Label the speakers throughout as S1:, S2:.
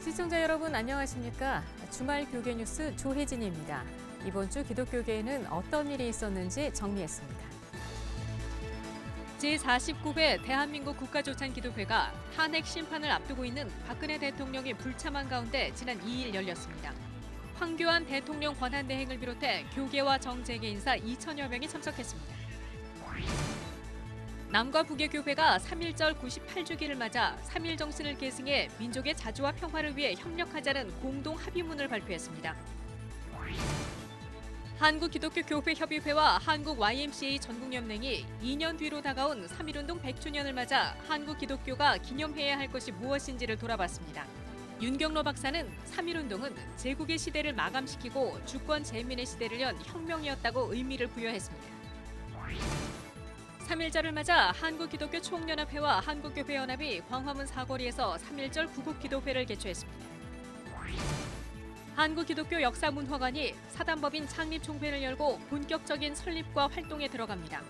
S1: 시청자 여러분 안녕하십니까? 주말 교계 뉴스 조혜진입니다. 이번 주 기독교계에는 어떤 일이 있었는지 정리했습니다. 제49회 대한민국 국가조찬기도회가 탄핵 심판을 앞두고 있는 박근혜 대통령의 불참한 가운데 지난 2일 열렸습니다. 황교안 대통령 권한대행을 비롯해 교계와 정재계 인사 2천여 명이 참석했습니다. 남과 북의 교회가 3.1절 98주기를 맞아 3.1 정신을 계승해 민족의 자주와 평화를 위해 협력하자는 공동 합의문을 발표했습니다. 한국기독교교회협의회와 한국 YMCA 전국연맹이 2년 뒤로 다가온 3.1운동 100주년을 맞아 한국 기독교가 기념해야 할 것이 무엇인지를 돌아봤습니다. 윤경로 박사는 3.1운동은 제국의 시대를 마감시키고 주권 재민의 시대를 연 혁명이었다고 의미를 부여했습니다. 3.1절을 맞아 한국기독교 총연합회와 한국교회연합이 광화문 사거리에서 3.1절 구국기도회를 개최했습니다. 한국기독교 역사문화관이 사단법인 창립총회를 열고 본격적인 설립과 활동에 들어갑니다.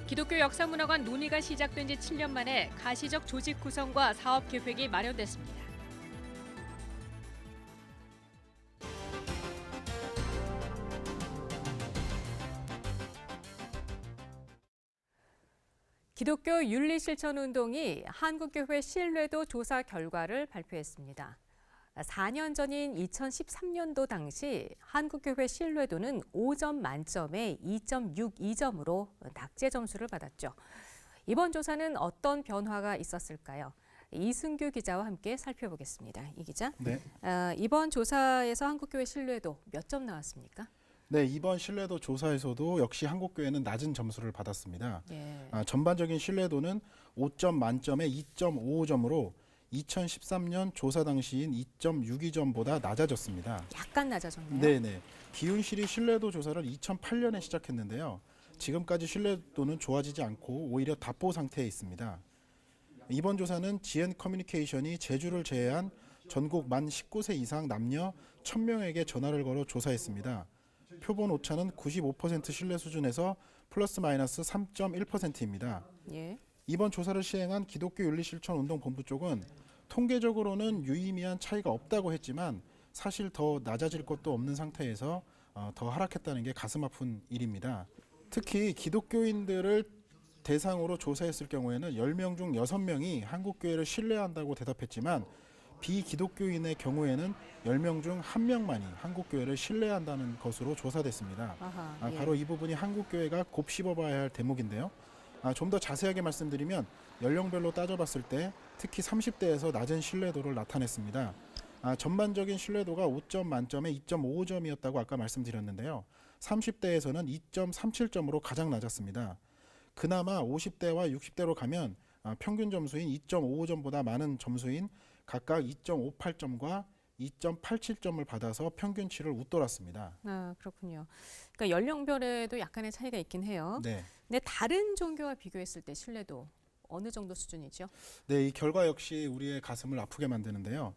S1: 기독교 역사문화관 논의가 시작된 지 7년 만에 가시적 조직 구성과 사업 계획이 마련됐습니다. 기독교 윤리실천운동이 한국교회 신뢰도 조사 결과를 발표했습니다. 4년 전인 2013년도 당시 한국교회 신뢰도는 5점 만점에 2.62점으로 낙제 점수를 받았죠. 이번 조사는 어떤 변화가 있었을까요? 이승규 기자와 함께 살펴보겠습니다. 이 기자,
S2: 네.
S1: 이번 조사에서 한국교회 신뢰도 몇 점 나왔습니까?
S2: 네, 이번 신뢰도 조사에서도 역시 한국교회는 낮은 점수를 받았습니다.
S1: 예.
S2: 전반적인 신뢰도는 5점 만점에 2.55점으로 2013년 조사 당시인 2.62점보다 낮아졌습니다.
S1: 약간 낮아졌네요.
S2: 네네. 기윤실이 신뢰도 조사를 2008년에 시작했는데요. 지금까지 신뢰도는 좋아지지 않고 오히려 답보 상태에 있습니다. 이번 조사는 GN 커뮤니케이션이 제주를 제외한 전국 만 19세 이상 남녀 1000명에게 전화를 걸어 조사했습니다. 표본 오차는 95% 신뢰 수준에서 플러스 마이너스 3.1%입니다.
S1: 예.
S2: 이번 조사를 시행한 기독교 윤리실천운동본부 쪽은 통계적으로는 유의미한 차이가 없다고 했지만 사실 더 낮아질 것도 없는 상태에서 더 하락했다는 게 가슴 아픈 일입니다. 특히 기독교인들을 대상으로 조사했을 경우에는 10명 중 6명이 한국교회를 신뢰한다고 대답했지만 비기독교인의 경우에는 10명 중 1명만이 한국교회를 신뢰한다는 것으로 조사됐습니다.
S1: 아하, 예.
S2: 바로 이 부분이 한국교회가 곱씹어봐야 할 대목인데요. 좀 더 자세하게 말씀드리면 연령별로 따져봤을 때 특히 30대에서 낮은 신뢰도를 나타냈습니다. 전반적인 신뢰도가 5점 만점에 2.55점이었다고 아까 말씀드렸는데요. 30대에서는 2.37점으로 가장 낮았습니다. 그나마 50대와 60대로 가면 평균 점수인 2.55점보다 많은 점수인 각각 2.58점과 2.87점을 받아서 평균치를 웃돌았습니다.
S1: 그렇군요. 그러니까 연령별에도 약간의 차이가 있긴 해요.
S2: 네.
S1: 근데 다른 종교와 비교했을 때 신뢰도 어느 정도 수준이죠?
S2: 네, 이 결과 역시 우리의 가슴을 아프게 만드는데요.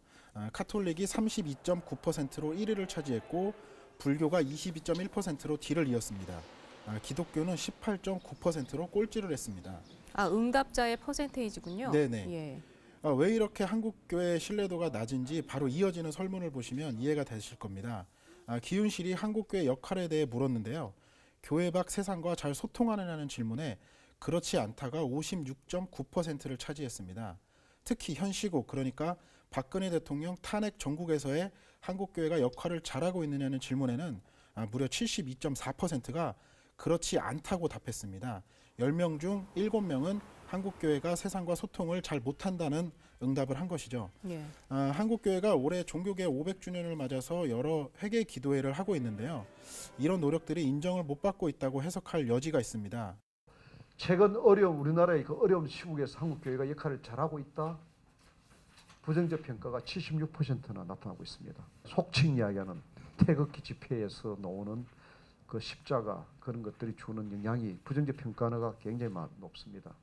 S2: 카톨릭이 32.9%로 1위를 차지했고 불교가 22.1%로 뒤를 이었습니다. 기독교는 18.9%로 꼴찌를 했습니다.
S1: 응답자의 퍼센테이지군요.
S2: 네네.
S1: 예.
S2: 왜 이렇게 한국교회의 신뢰도가 낮은지 바로 이어지는 설문을 보시면 이해가 되실 겁니다. 기윤실이 한국교회 역할에 대해 물었는데요. 교회 밖 세상과 잘 소통하느냐는 질문에 그렇지 않다가 56.9%를 차지했습니다. 특히 현 시국, 그러니까 박근혜 대통령 탄핵 전국에서의 한국교회가 역할을 잘하고 있느냐는 질문에는 무려 72.4%가 그렇지 않다고 답했습니다. 10명 중 7명은 한국교회가 세상과 소통을 잘 못한다는 응답을 한 것이죠.
S1: 예.
S2: 한국교회가 올해 종교개 500주년을 맞아서 여러 회개 기도회를 하고 있는데요. 이런 노력들이 인정을 못 받고 있다고 해석할 여지가 있습니다.
S3: 최근 우리나라의 그 어려운 시국에서 한국교회가 역할을 잘하고 있다. 부정적 평가가 76%나 나타나고 있습니다. 속칭 이야기하는 태극기 집회에서 나오는 그 십자가 그런 것들이 주는 영향이 부정적 평가가 굉장히 높습니다.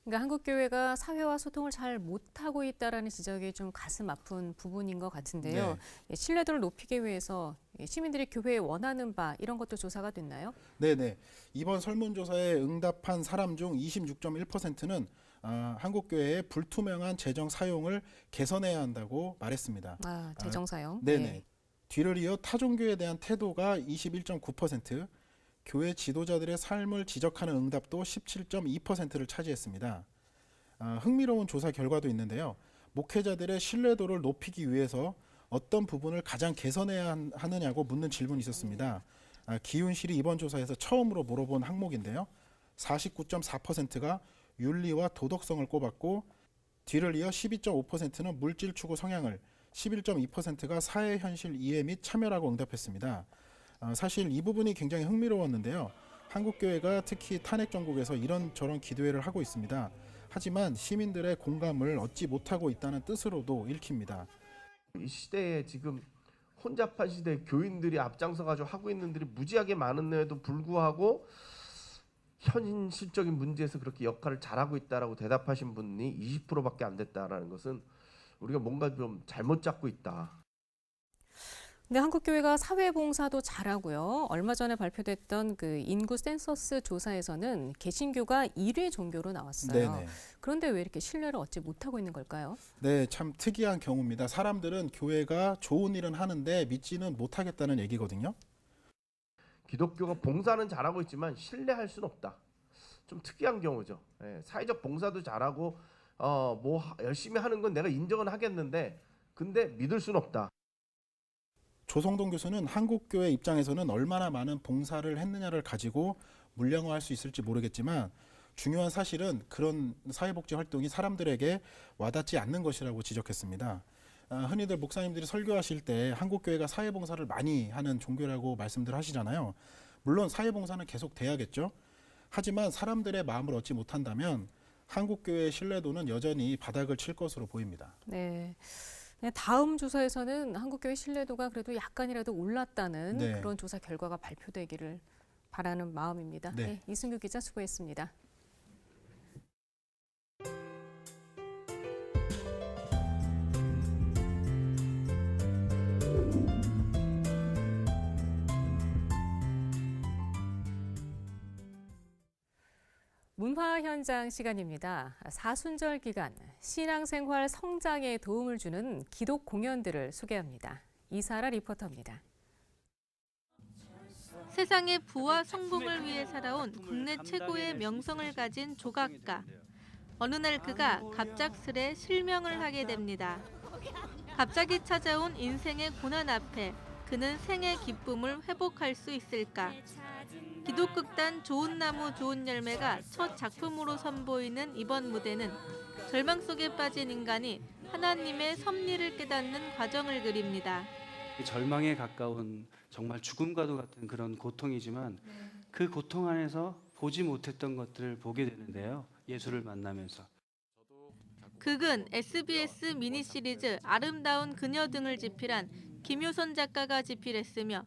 S1: 그러니까 한국교회가 사회와 소통을 잘 못하고 있다라는 지적이 좀 가슴 아픈 부분인 것 같은데요. 네. 신뢰도를 높이기 위해서 시민들이 교회에 원하는 바 이런 것도 조사가 됐나요?
S2: 네네. 이번 설문조사에 응답한 사람 중 26.1%는 한국교회의 불투명한 재정 사용을 개선해야 한다고 말했습니다.
S1: 재정 사용.
S2: 네네.
S1: 네.
S2: 뒤를 이어 타종교에 대한 태도가 21.9%, 교회 지도자들의 삶을 지적하는 응답도 17.2%를 차지했습니다. 흥미로운 조사 결과도 있는데요. 목회자들의 신뢰도를 높이기 위해서 어떤 부분을 가장 개선해야 하느냐고 묻는 질문이 있었습니다. 기윤실이 이번 조사에서 처음으로 물어본 항목인데요. 49.4%가 윤리와 도덕성을 꼽았고, 뒤를 이어 12.5%는 물질 추구 성향을, 11.2%가 사회 현실 이해 및 참여라고 응답했습니다. 사실 이 부분이 굉장히 흥미로웠는데요. 한국교회가 특히 탄핵 정국에서 이런저런 기도회를 하고 있습니다. 하지만 시민들의 공감을 얻지 못하고 있다는 뜻으로도 읽힙니다.
S4: 이 시대에 지금 혼잡한 시대에 교인들이 앞장서 가지고 하고 있는 일이 무지하게 많은데도 불구하고 현실적인 문제에서 그렇게 역할을 잘하고 있다라고 대답하신 분이 20%밖에 안 됐다라는 것은 우리가 뭔가 좀 잘못 잡고 있다.
S1: 근데 한국교회가 사회봉사도 잘하고요. 얼마 전에 발표됐던 그 인구 센서스 조사에서는 개신교가 1위 종교로 나왔어요.
S2: 네네.
S1: 그런데 왜 이렇게 신뢰를 얻지 못하고 있는 걸까요?
S2: 네, 참 특이한 경우입니다. 사람들은 교회가 좋은 일은 하는데 믿지는 못하겠다는 얘기거든요.
S4: 기독교가 봉사는 잘하고 있지만 신뢰할 수는 없다. 좀 특이한 경우죠. 사회적 봉사도 잘하고 뭐 열심히 하는 건 내가 인정은 하겠는데 근데 믿을 수는 없다.
S2: 조성동 교수는 한국교회 입장에서는 얼마나 많은 봉사를 했느냐를 가지고 물량화할 수 있을지 모르겠지만 중요한 사실은 그런 사회복지 활동이 사람들에게 와닿지 않는 것이라고 지적했습니다. 흔히들 목사님들이 설교하실 때 한국교회가 사회봉사를 많이 하는 종교라고 말씀들 하시잖아요. 물론 사회봉사는 계속 돼야겠죠. 하지만 사람들의 마음을 얻지 못한다면 한국교회의 신뢰도는 여전히 바닥을 칠 것으로 보입니다.
S1: 네. 다음 조사에서는 한국교회 신뢰도가 그래도 약간이라도 올랐다는
S2: 네.
S1: 그런 조사 결과가 발표되기를 바라는 마음입니다.
S2: 네.
S1: 네, 이승규 기자 수고했습니다. 문화 현장 시간입니다. 사순절 기간 신앙생활 성장에 도움을 주는 기독 공연들을 소개합니다. 이사라 리포터입니다.
S5: 세상의 부와 성공을 위해 살아온 국내 최고의 명성을 가진 조각가. 어느 날 그가 갑작스레 실명을 하게 됩니다. 갑자기 찾아온 인생의 고난 앞에 그는 생의 기쁨을 회복할 수 있을까? 기독극단 좋은 나무 좋은 열매가 첫 작품으로 선보이는 이번 무대는 절망 속에 빠진 인간이 하나님의 섭리를 깨닫는 과정을 그립니다.
S6: 절망에 가까운 정말 죽음과도 같은 그런 고통이지만 그 고통 안에서 보지 못했던 것들을 보게 되는데요. 예수를 만나면서.
S5: 극은 SBS 미니 시리즈 아름다운 그녀 등을 집필한 김효선 작가가 집필했으며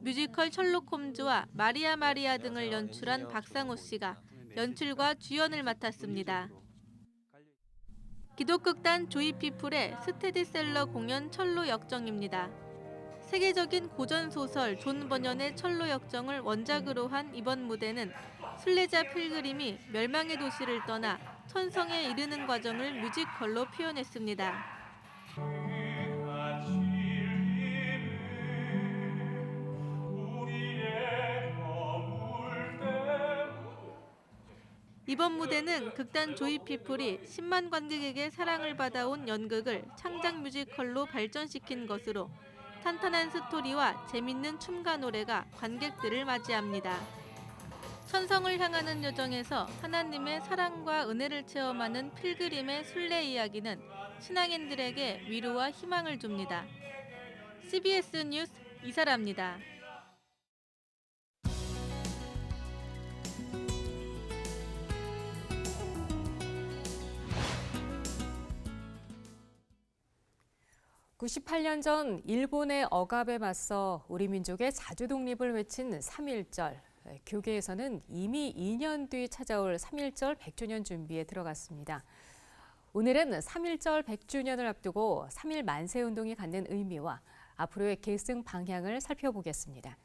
S5: 뮤지컬 셜록 홈즈와 마리아 마리아 등을 연출한 박상호 씨가 연출과 주연을 맡았습니다. 기독극단 조이피플의 스테디셀러 공연 철로 역정입니다. 세계적인 고전소설 존 버년의 철로 역정을 원작으로 한 이번 무대는 순례자 필그림이 멸망의 도시를 떠나 천성에 이르는 과정을 뮤지컬로 표현했습니다. 이번 무대는 극단 조이피플이 10만 관객에게 사랑을 받아온 연극을 창작 뮤지컬로 발전시킨 것으로 탄탄한 스토리와 재밌는 춤과 노래가 관객들을 맞이합니다. 천성을 향하는 여정에서 하나님의 사랑과 은혜를 체험하는 필그림의 순례 이야기는 신앙인들에게 위로와 희망을 줍니다. CBS 뉴스 이사라입니다.
S1: (98년) 전 일본의 억압에 맞서 우리 민족의 자주 독립을 외친 3.1절. 교계에서는 이미 2년 뒤 찾아올 3.1절 100주년 준비에 들어갔습니다. 오늘은 3.1절 100주년을 앞두고 3.1 만세운동이 갖는 의미와 앞으로의 계승 방향을 살펴보겠습니다.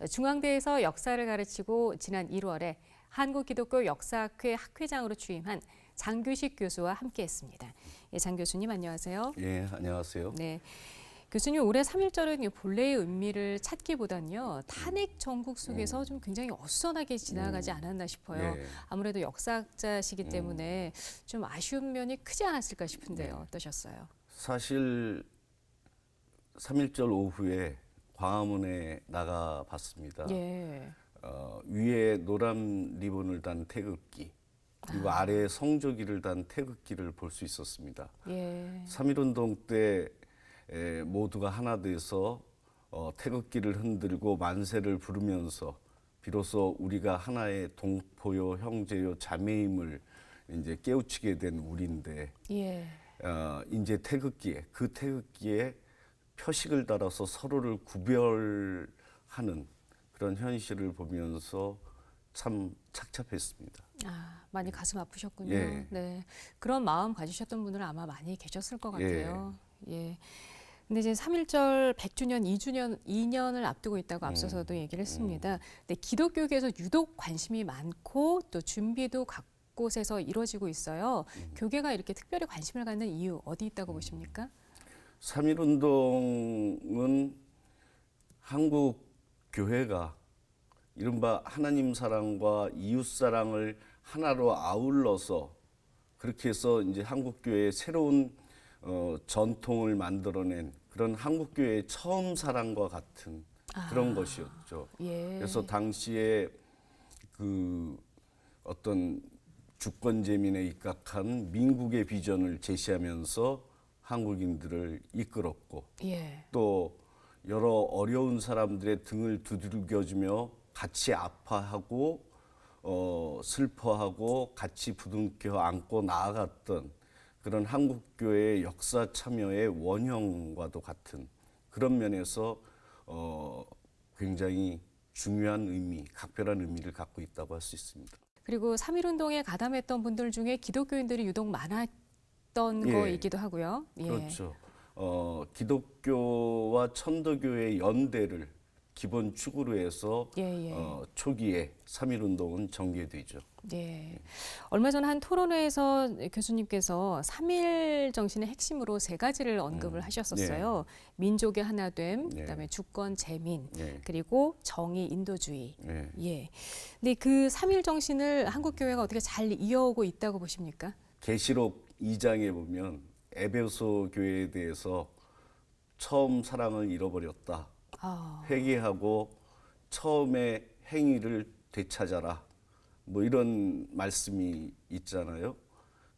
S1: 중앙대에서 역사를 가르치고 지난 1월에 한국기독교 역사학회 학회장으로 취임한 장규식 교수와 함께했습니다. 예, 장 교수님 안녕하세요.
S7: 예, 안녕하세요.
S1: 네. 교수님 올해 3.1절은 본래의 의미를 찾기보다는요 탄핵 정국 속에서 좀 굉장히 어수선하게 지나가지 않았나 싶어요.
S7: 예.
S1: 아무래도 역사학자시기 때문에 좀 아쉬운 면이 크지 않았을까 싶은데요.
S7: 네.
S1: 어떠셨어요?
S7: 사실 3.1절 오후에 광화문에 나가 봤습니다.
S1: 예.
S7: 위에 노란 리본을 단 태극기 그리고 아래에 성조기를 단 태극기를 볼 수 있었습니다.
S1: 예.
S7: 3.1운동 때 모두가 하나 돼서 태극기를 흔들고 만세를 부르면서 비로소 우리가 하나의 동포요 형제요 자매임을 이제 깨우치게 된 우리인데
S1: 예.
S7: 이제 그 태극기에 표식을 달아서 서로를 구별하는 그런 현실을 보면서 참 착잡했습니다.
S1: 아, 많이 가슴 아프셨군요.
S7: 예.
S1: 네. 그런 마음 가지셨던 분들은 아마 많이 계셨을 것 같아요. 예. 근데 이제 3.1절 100주년, 2년을 앞두고 있다고 앞서서도 얘기를 했습니다. 근데 기독교계에서 유독 관심이 많고 또 준비도 각 곳에서 이루어지고 있어요. 교계가 이렇게 특별히 관심을 갖는 이유 어디 있다고 보십니까?
S7: 3.1운동은 한국 교회가 이른바 하나님 사랑과 이웃 사랑을 하나로 아울러서 그렇게 해서 이제 한국 교회의 새로운 전통을 만들어낸 그런 한국 교회의 처음 사랑과 같은 그런 것이었죠.
S1: 예.
S7: 그래서 당시에 그 어떤 주권재민에 입각한 민국의 비전을 제시하면서 한국인들을 이끌었고
S1: 예.
S7: 또 여러 어려운 사람들의 등을 두들겨주며 같이 아파하고 슬퍼하고 같이 부둥켜 안고 나아갔던 그런 한국교회의 역사 참여의 원형과도 같은 그런 면에서 굉장히 중요한 의미, 각별한 의미를 갖고 있다고 할 수 있습니다.
S1: 그리고 3.1운동에 가담했던 분들 중에 기독교인들이 유독 많았던
S7: 예.
S1: 거이기도 하고요. 예.
S7: 그렇죠. 기독교와 천도교의 연대를 기본 축으로 해서
S1: 예, 예.
S7: 초기에 3.1운동은 전개되죠.
S1: 네. 얼마 전 한 토론회에서 교수님께서 3.1 정신의 핵심으로 세 가지를 언급을 하셨었어요. 민족의 하나됨,
S7: 네.
S1: 그다음에 주권 재민,
S7: 네.
S1: 그리고 정의 인도주의.
S7: 네.
S1: 예. 근데 그 3.1 정신을 한국 교회가 어떻게 잘 이어오고 있다고 보십니까?
S7: 계시록 2장에 보면 에베소 교회에 대해서 처음 사랑을 잃어버렸다. 회개하고 처음의 행위를 되찾아라. 뭐 이런 말씀이 있잖아요.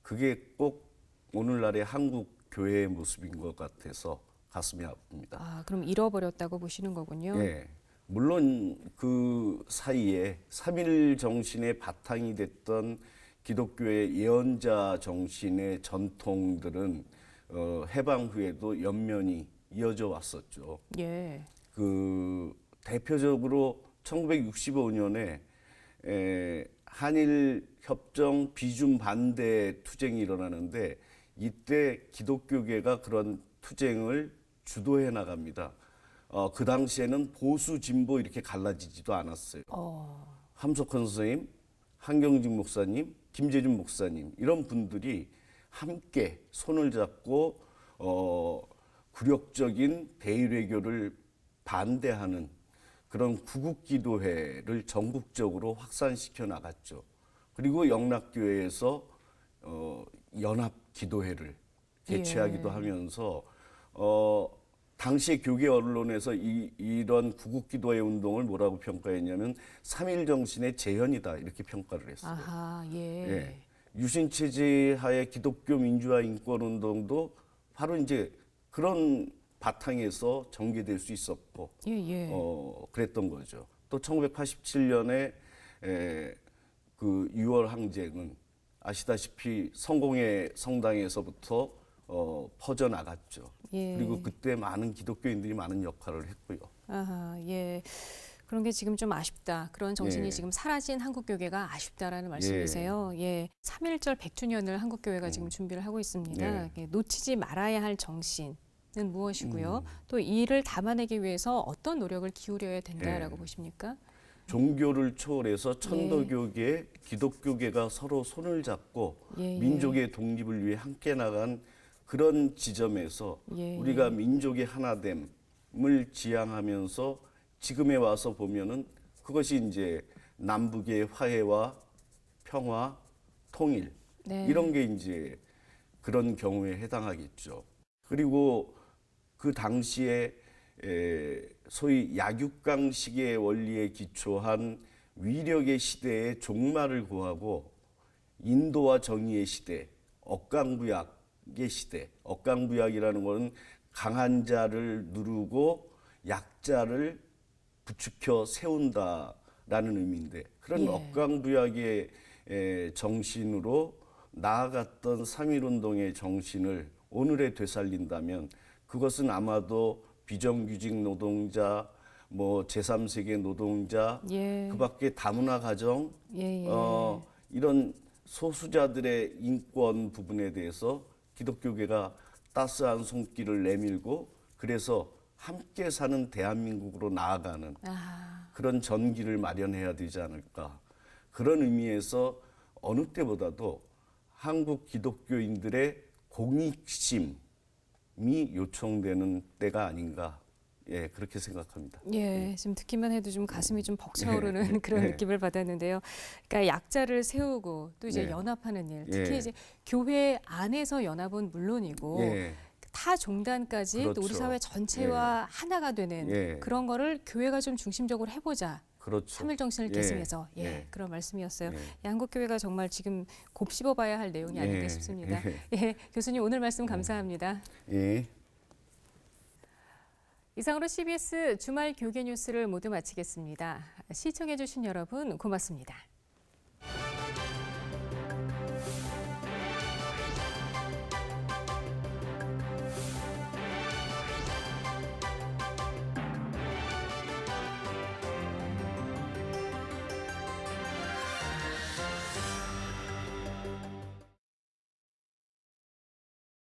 S7: 그게 꼭 오늘날의 한국 교회의 모습인 것 같아서 가슴이 아픕니다.
S1: 아, 그럼 잃어버렸다고 보시는 거군요.
S7: 예. 물론 그 사이에 3.1 정신의 바탕이 됐던 기독교의 예언자 정신의 전통들은 해방 후에도 연면이 이어져 왔었죠.
S1: 예.
S7: 그 대표적으로 1965년에 한일 협정 비준 반대 투쟁이 일어나는데 이때 기독교계가 그런 투쟁을 주도해 나갑니다. 그 당시에는 보수 진보 이렇게 갈라지지도 않았어요. 함석헌 선생님, 한경직 목사님, 김재준 목사님 이런 분들이 함께 손을 잡고 굴욕적인 대일외교를 반대하는 그런 구국기도회를 전국적으로 확산시켜 나갔죠. 그리고 영락교회에서 연합기도회를 개최하기도 하면서 당시 교계 언론에서 이런 구국기도회 운동을 뭐라고 평가했냐면 3.1 정신의 재현이다 이렇게 평가를 했어요.
S1: 아하, 예.
S7: 예. 유신체제 하에 기독교 민주화 인권 운동도 바로 이제 그런 바탕에서 전개될 수 있었고
S1: 예, 예.
S7: 그랬던 거죠. 또 1987년에 그 6월 항쟁은 아시다시피 성공회 성당에서부터 퍼져 나갔죠.
S1: 예.
S7: 그리고 그때 많은 기독교인들이 많은 역할을 했고요.
S1: 아하, 예. 그런 게 지금 좀 아쉽다. 그런 정신이
S7: 예.
S1: 지금 사라진 한국교계가 아쉽다라는 말씀이세요. 예. 3.1절 100주년을 한국교회가 지금 준비를 하고 있습니다. 예, 놓치지 말아야 할 정신은 무엇이고요? 또 이를 담아내기 위해서 어떤 노력을 기울여야 된다라고 보십니까?
S7: 종교를 초월해서 천도교계, 기독교계가 서로 손을 잡고 민족의 독립을 위해 함께 나간 그런 지점에서 우리가 민족의 하나됨을 지향하면서 지금에 와서 보면은 그것이 이제 남북의 화해와 평화, 통일 이런 게 이제 그런 경우에 해당하겠죠. 그리고 그 당시에 소위 약육강식의 원리에 기초한 위력의 시대에 종말을 구하고 인도와 정의의 시대, 억강부약의 시대. 억강부약이라는 것은 강한 자를 누르고 약자를 부추겨 세운다라는 의미인데 그런 억강부약의 정신으로 나아갔던 3.1운동의 정신을 오늘에 되살린다면 그것은 아마도 비정규직 노동자, 뭐 제3세계 노동자, 그 밖에 다문화 가정, 이런 소수자들의 인권 부분에 대해서 기독교계가 따스한 손길을 내밀고 그래서 함께 사는 대한민국으로 나아가는 그런 전기를 마련해야 되지 않을까. 그런 의미에서 어느 때보다도 한국 기독교인들의 공익심이 요청되는 때가 아닌가. 그렇게 생각합니다.
S8: 지금 듣기만 해도 좀 가슴이 좀 벅차오르는 그런 느낌을 받았는데요. 그러니까 약자를 세우고 또 이제 연합하는 일, 특히 이제 교회 안에서 연합은 물론이고 타 종단까지 또 우리 사회 전체와 하나가 되는 그런 거를 교회가 좀 중심적으로 해보자.
S7: 그렇죠.
S8: 3.1 정신을 계승해서 그런 말씀이었어요. 한국교회가 정말 지금 곱씹어봐야 할 내용이 아닐까 싶습니다. 교수님 오늘 말씀 감사합니다. 이상으로 CBS 주말 교계 뉴스를 모두 마치겠습니다. 시청해주신 여러분 고맙습니다.